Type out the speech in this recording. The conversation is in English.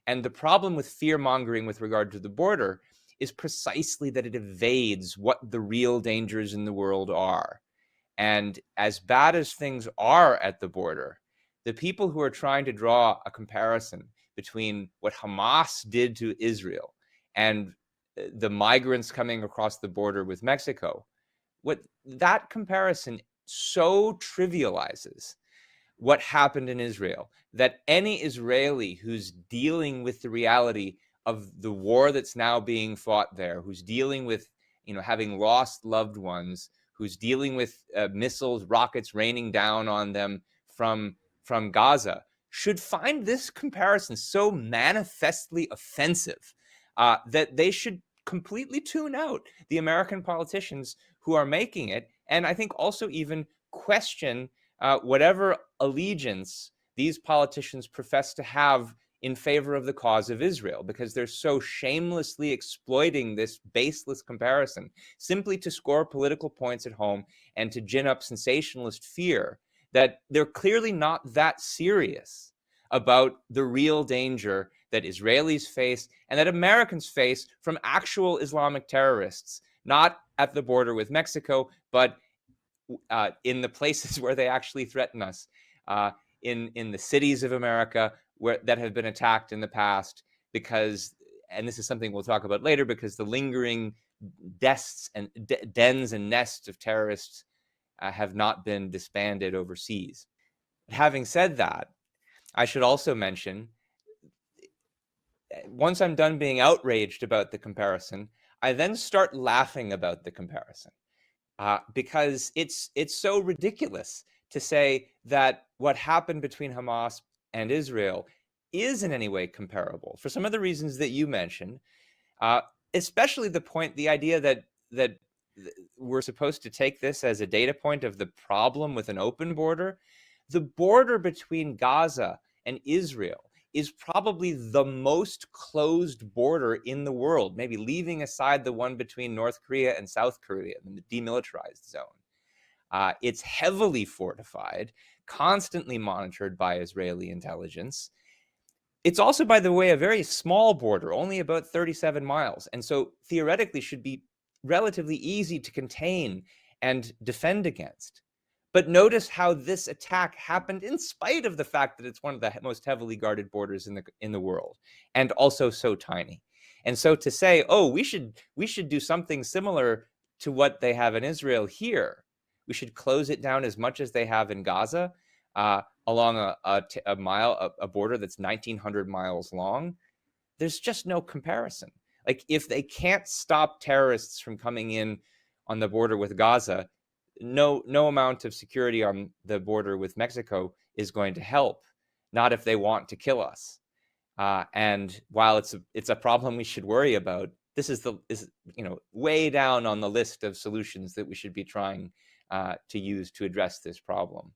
And the problem with fear mongering with regard to the border is precisely that it evades what the real dangers in the world are. And as bad as things are at the border, the people who are trying to draw a comparison between what Hamas did to Israel and the migrants coming across the border with Mexico, what that comparison so trivializes what happened in Israel that any Israeli who's dealing with the reality of the war that's now being fought there, who's dealing with, having lost loved ones, who's dealing with missiles, rockets raining down on them from Gaza, should find this comparison so manifestly offensive that they should completely tune out the American politicians who are making it, and I think also even question whatever allegiance these politicians profess to have in favor of the cause of Israel, because they're so shamelessly exploiting this baseless comparison simply to score political points at home and to gin up sensationalist fear that they're clearly not that serious about the real danger that Israelis face and that Americans face from actual Islamic terrorists, not at the border with Mexico, but in the places where they actually threaten us, in the cities of America that have been attacked in the past, because, and this is something we'll talk about later, because the lingering dens and nests of terrorists have not been disbanded overseas. Having said that, I should also mention, once I'm done being outraged about the comparison, I then start laughing about the comparison. Because it's so ridiculous to say that what happened between Hamas and Israel is in any way comparable for some of the reasons that you mentioned, especially the idea that we're supposed to take this as a data point of the problem with an open border. The border between Gaza and Israel is probably the most closed border in the world, maybe leaving aside the one between North Korea and South Korea in the demilitarized zone. It's heavily fortified, constantly monitored by Israeli intelligence. It's also, by the way, a very small border, only about 37 miles, and so theoretically should be relatively easy to contain and defend against. But notice how this attack happened in spite of the fact that it's one of the most heavily guarded borders in the world, and also so tiny. And so to say, oh, we should do something similar to what they have in Israel here. We should close it down as much as they have in Gaza, along a border that's 1,900 miles long. There's just no comparison. Like, if they can't stop terrorists from coming in on the border with Gaza, no amount of security on the border with Mexico is going to help. Not if they want to kill us. And while it's a problem we should worry about, this is way down on the list of solutions that we should be trying to use to address this problem.